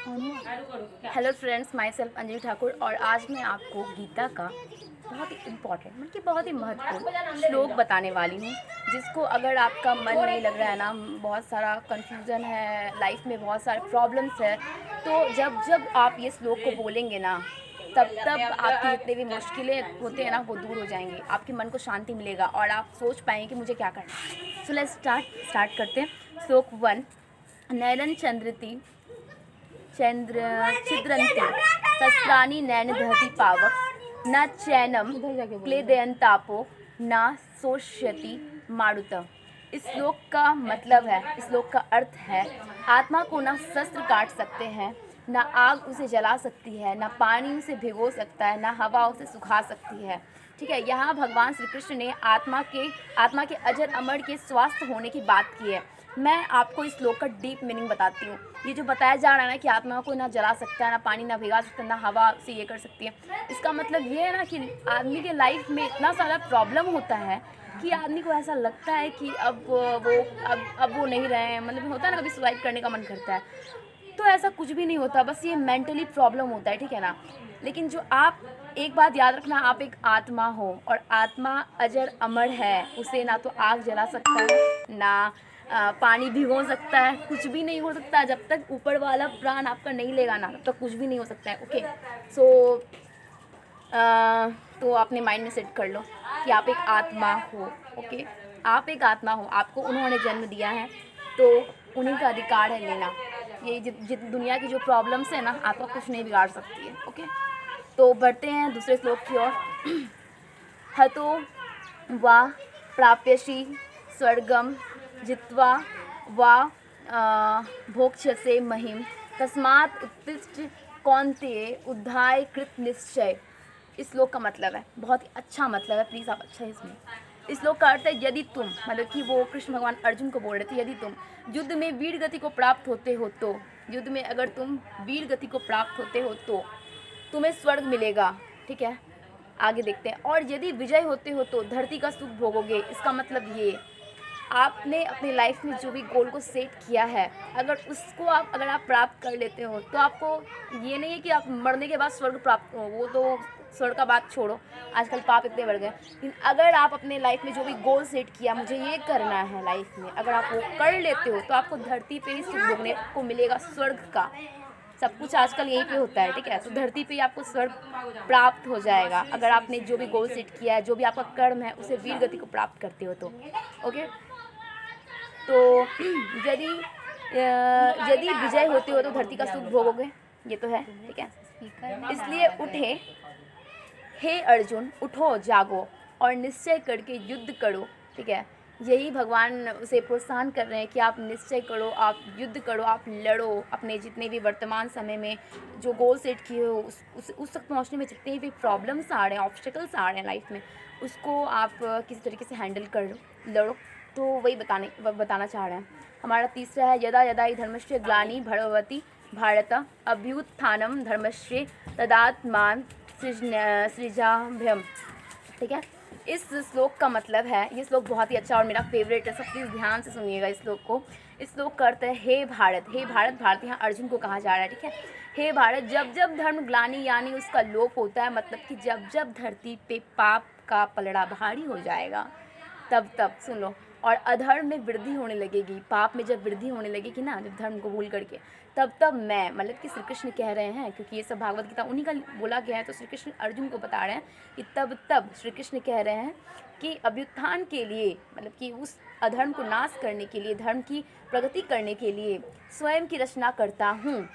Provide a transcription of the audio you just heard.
Hello friends, my self Anjali Thakur. और आज मैं आपको गीता का बहुत ही इम्पॉर्टेंट मतलब कि बहुत ही महत्वपूर्ण श्लोक बताने वाली हूँ, जिसको अगर आपका मन नहीं लग रहा है ना, बहुत सारा कन्फ्यूज़न है लाइफ में, बहुत सारे प्रॉब्लम्स है, तो जब जब आप ये श्लोक को बोलेंगे ना, तब तब आपकी जितने भी मुश्किलें होते हैं ना, वो दूर हो जाएंगी। आपके मन को शांति मिलेगा और आप सोच पाएंगे कि मुझे क्या करना है। सो लेट्स स्टार्ट करते हैं। श्लोक 1। नैलन चंद्रती चंद्र छिद्रन्ति शस्त्राणि नैन दहति पावक न चैनम क्लेदयन्तापो न शोष्यति मारुत। इस श्लोक का मतलब है, इस श्लोक का अर्थ है, आत्मा को ना शस्त्र काट सकते हैं, ना आग उसे जला सकती है, ना पानी उसे भिगो सकता है, ना हवा उसे सुखा सकती है। ठीक है, यहाँ भगवान श्री कृष्ण ने आत्मा के अजर अमर के स्वस्थ होने की बात की है। मैं आपको इस श्लोक का डीप मीनिंग बताती हूँ। ये जो बताया जा रहा है ना कि आत्मा को ना जला सकता है, ना पानी ना भिगा सकता है, ना हवा से ये कर सकती है, इसका मतलब ये है ना कि आदमी के लाइफ में इतना सारा प्रॉब्लम होता है कि आदमी को ऐसा लगता है कि अब वो नहीं रहे हैं, मतलब होता है ना, कभी सुसाइड करने का मन करता है। तो ऐसा कुछ भी नहीं होता, बस ये मेंटली प्रॉब्लम होता है, ठीक है ना। लेकिन जो आप एक बात याद रखना, आप एक आत्मा हो और आत्मा अजर अमर है। उसे ना तो आग जला सकता है, ना पानी भिगो सकता है, कुछ भी नहीं हो सकता। जब तक ऊपर वाला प्राण आपका नहीं लेगा ना, तब तक कुछ भी नहीं हो सकता है। ओके, सो तो आपने माइंड में सेट कर लो कि आप एक आत्मा हो। ओके, आप एक आत्मा हो, आपको उन्होंने जन्म दिया है, तो उन्हीं का अधिकार है लेना। ये दुनिया की जो प्रॉब्लम्स है ना, आपका कुछ नहीं बिगाड़ सकती है। ओके, तो बढ़ते हैं दूसरे श्लोक की ओर। हतो वा प्राप्यसि स्वर्गम जित्वा वा भोक्ष्यसे महिम तस्मात् उत्तिष्ठ कौन्तेय उद्धाय कृत निश्चय। इस श्लोक का मतलब है, बहुत ही अच्छा मतलब है, प्लीज़ आप अच्छा इसमें। इस श्लोक का अर्थ है, यदि तुम, मतलब कि वो कृष्ण भगवान अर्जुन को बोल रहे थे, यदि तुम युद्ध में वीर गति को प्राप्त होते हो तो, युद्ध में अगर तुम वीर गति को प्राप्त होते हो तो तुम्हें स्वर्ग मिलेगा। ठीक है, आगे देखते हैं। और यदि विजय होते हो तो धरती का सुख भोगोगे। इसका मतलब ये, आपने अपनी लाइफ में जो भी गोल को सेट किया है, अगर आप प्राप्त कर लेते हो, तो आपको ये नहीं है कि आप मरने के बाद स्वर्ग प्राप्त हो, वो तो स्वर्ग का बात छोड़ो, आजकल पाप इतने बढ़ गए। लेकिन अगर आप अपने लाइफ में जो भी गोल सेट किया, मुझे ये करना है लाइफ में, अगर आप वो कर लेते हो, तो आपको धरती पे ही सुख भोगने को मिलेगा, स्वर्ग का। सब कुछ आजकल यहीं पे होता है, ठीक है। तो धरती पे आपको स्वर्ग प्राप्त हो जाएगा, अगर आपने जो भी गोल सेट किया है, जो भी आपका कर्म है, उसे वीर गति को प्राप्त करते हो तो। ओके, तो यदि विजय होते हो तो धरती का सुख भोगोगे, ये तो है, ठीक है। इसलिए उठे हे अर्जुन, उठो जागो और निश्चय करके युद्ध करो। ठीक है, यही भगवान उसे प्रोत्साहन कर रहे हैं कि आप निश्चय करो, आप युद्ध करो, आप लड़ो। अपने जितने भी वर्तमान समय में जो गोल सेट किए हो, उस तक पहुंचने में जितने भी प्रॉब्लम्स आ रहे हैं, ऑब्स्टिकल्स आ रहे हैं लाइफ में, उसको आप किसी तरीके से हैंडल कर लड़ो। तो वही बताना चाह रहे हैं। हमारा तीसरा है, यदा यदा हि धर्मस्य ग्लानि भगवती भारत अभ्युत्थानम धर्मस्य तदात्मान सृजाभ्यम। ठीक है, इस श्लोक का मतलब है, ये श्लोक बहुत ही अच्छा और मेरा फेवरेट है, सब प्लीज़ ध्यान से सुनिएगा इस श्लोक को। इस श्लोक का अर्थ है, हे भारत। हे भारत, भारत यहाँ अर्जुन को कहा जा रहा है, ठीक है। हे भारत, जब जब धर्म ग्लानि यानी उसका लोप होता है, मतलब कि जब जब धरती पे पाप का पलड़ा भारी हो जाएगा, तब सुन लो, और अधर्म में वृद्धि होने लगेगी, पाप में जब वृद्धि होने लगेगी ना, जब धर्म को भूल करके, तब मैं, मतलब कि श्री कृष्ण कह रहे हैं, क्योंकि ये सब भागवत गीता उन्हीं का बोला गया है, तो श्री कृष्ण अर्जुन को बता रहे हैं कि तब श्री कृष्ण कह रहे हैं कि अभ्युत्थान के लिए, मतलब कि उस अधर्म को नाश करने के लिए, धर्म की प्रगति करने के लिए स्वयं की रचना करता हूँ।